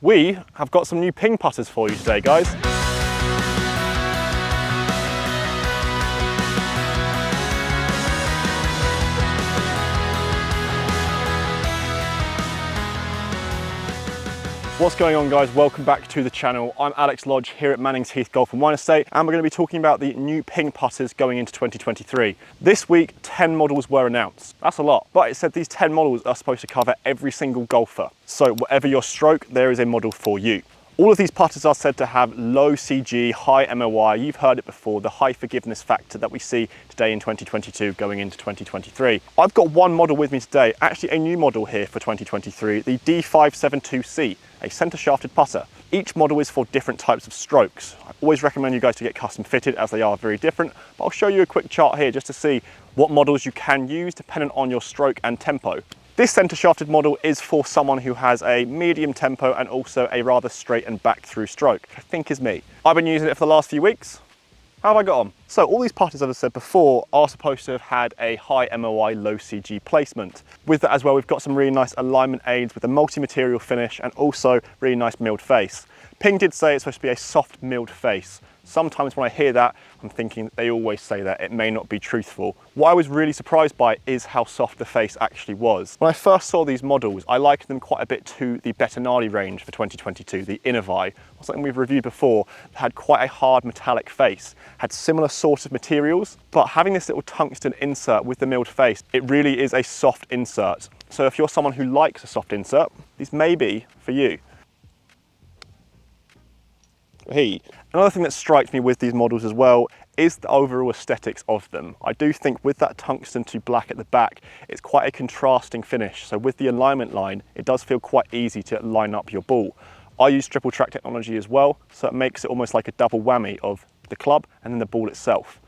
We have got some new ping putters for you today, guys. What's going on, guys? Welcome back to the channel. I'm Alex Lodge here at Manning's Heath Golf and Wine Estate, and we're going to be talking about the new ping putters going into 2023. This week, 10 models were announced. That's a lot, but it said these 10 models are supposed to cover every single golfer. So whatever your stroke, there is a model for you. All of these putters are said to have low CG, high MOI. You've heard it before, the high forgiveness factor that we see today in 2022 going into 2023. I've got one model with me today, actually a new model here for 2023, the D572C, a center shafted putter. Each model is for different types of strokes. I always recommend you guys to get custom fitted as they are very different, but I'll show you a quick chart here just to see what models you can use depending on your stroke and tempo. This center shafted model is for someone who has a medium tempo and also a rather straight and back through stroke, which I think is me. I've been using it for the last few weeks. How have I got on? So all these putters, as I said before, are supposed to have had a high MOI, low CG placement. With that as well, we've got some really nice alignment aids with a multi-material finish and also really nice milled face. Ping did say it's supposed to be a soft milled face. Sometimes when I hear that, I'm thinking they always say that. It may not be truthful. What I was really surprised by is how soft the face actually was. When I first saw these models, I likened them quite a bit to the Bettinardi range for 2022, the Innovi, something we've reviewed before, that had quite a hard metallic face, had similar sort of materials, but having this little tungsten insert with the milled face, it really is a soft insert. So if you're someone who likes a soft insert, these may be for you. Another thing that strikes me with these models as well is the overall aesthetics of them. I do think with that tungsten to black at the back, it's quite a contrasting finish. So with the alignment line, it does feel quite easy to line up your ball. I use triple track technology as well, so it makes it almost like a double whammy of the club and then the ball itself.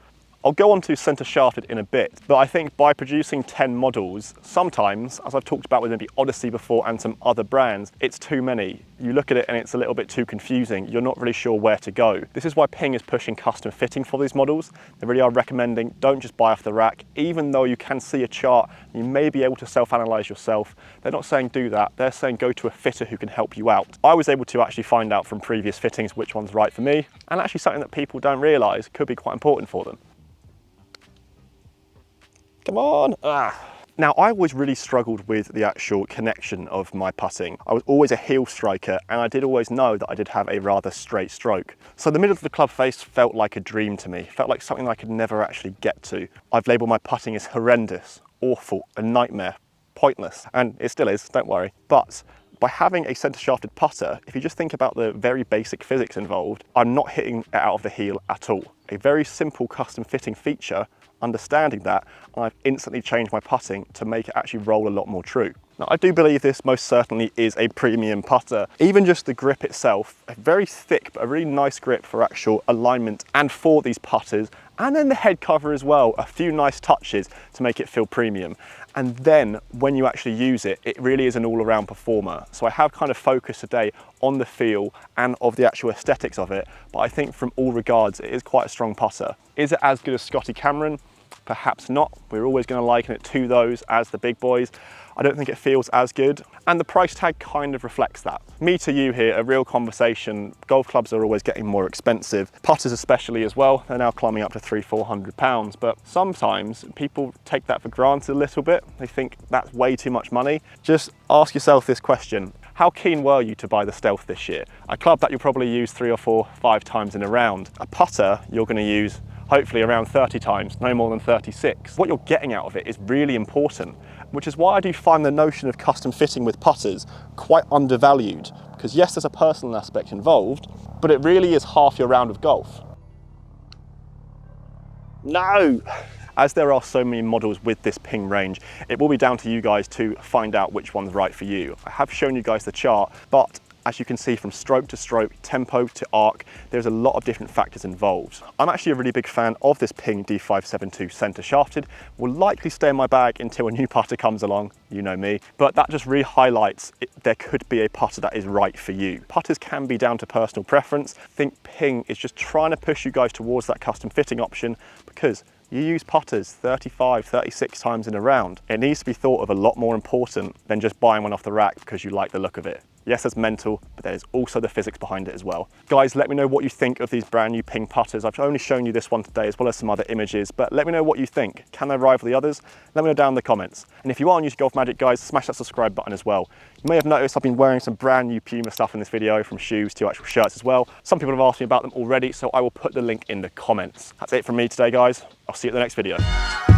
I'll go on to center shafted in a bit, but I think by producing 10 models, sometimes, as I've talked about with maybe Odyssey before and some other brands, it's too many. You look at it and it's a little bit too confusing. You're not really sure where to go. This is why Ping is pushing custom fitting for these models. They really are recommending don't just buy off the rack, even though you can see a chart, you may be able to self-analyze yourself. They're not saying do that. They're saying go to a fitter who can help you out. I was able to actually find out from previous fittings which one's right for me, and actually something that people don't realize could be quite important for them. Come on. Now, I always really struggled with the actual connection of my putting. I was always a heel striker, and I did always know that I did have a rather straight stroke. So the middle of the club face felt like a dream to me, felt like something I could never actually get to. I've labelled my putting as horrendous, awful, a nightmare, pointless, and it still is, don't worry. But by having a center shafted putter, if you just think about the very basic physics involved, I'm not hitting it out of the heel at all. A very simple custom fitting feature, understanding that, I've instantly changed my putting to make it actually roll a lot more true. Now, I do believe this most certainly is a premium putter. Even just the grip itself, a very thick but a really nice grip for actual alignment and for these putters, and then the head cover as well, a few nice touches to make it feel premium. And then when you actually use it, it really is an all-around performer. So I have kind of focused today on the feel and of the actual aesthetics of it, but I think from all regards, it is quite a strong putter. Is it as good as Scotty Cameron? Perhaps not. We're always going to liken it to those as the big boys. I don't think it feels as good, and the price tag kind of reflects that. Me to you here, a real conversation. Golf clubs are always getting more expensive, putters especially as well. They're now climbing up to £300–400, but sometimes people take that for granted a little bit. They think that's way too much money. Just ask yourself this question. How keen were you to buy the Stealth this year? A club that you'll probably use 3 or 4, 5 times in a round. A putter you're going to use hopefully around 30 times, no more than 36. What you're getting out of it is really important, which is why I do find the notion of custom fitting with putters quite undervalued. Because yes, there's a personal aspect involved, but it really is half your round of golf. No! As there are so many models with this Ping range, it will be down to you guys to find out which one's right for you. I have shown you guys the chart, but as you can see from stroke to stroke, tempo to arc, there's a lot of different factors involved. I'm actually a really big fan of this Ping D572 center shafted. Will likely stay in my bag until a new putter comes along, you know me, but that just really highlights there could be a putter that is right for you. Putters can be down to personal preference. I think Ping is just trying to push you guys towards that custom fitting option because you use putters 35, 36 times in a round. It needs to be thought of a lot more important than just buying one off the rack because you like the look of it. Yes, there's mental, but there's also the physics behind it as well. Guys, let me know what you think of these brand new Ping putters. I've only shown you this one today as well as some other images, but let me know what you think. Can they rival the others? Let me know down in the comments. And if you are new to GolfMagic, guys, smash that subscribe button as well. You may have noticed I've been wearing some brand new Puma stuff in this video, from shoes to actual shirts as well. Some people have asked me about them already, so I will put the link in the comments. That's it from me today, guys. I'll see you at the next video.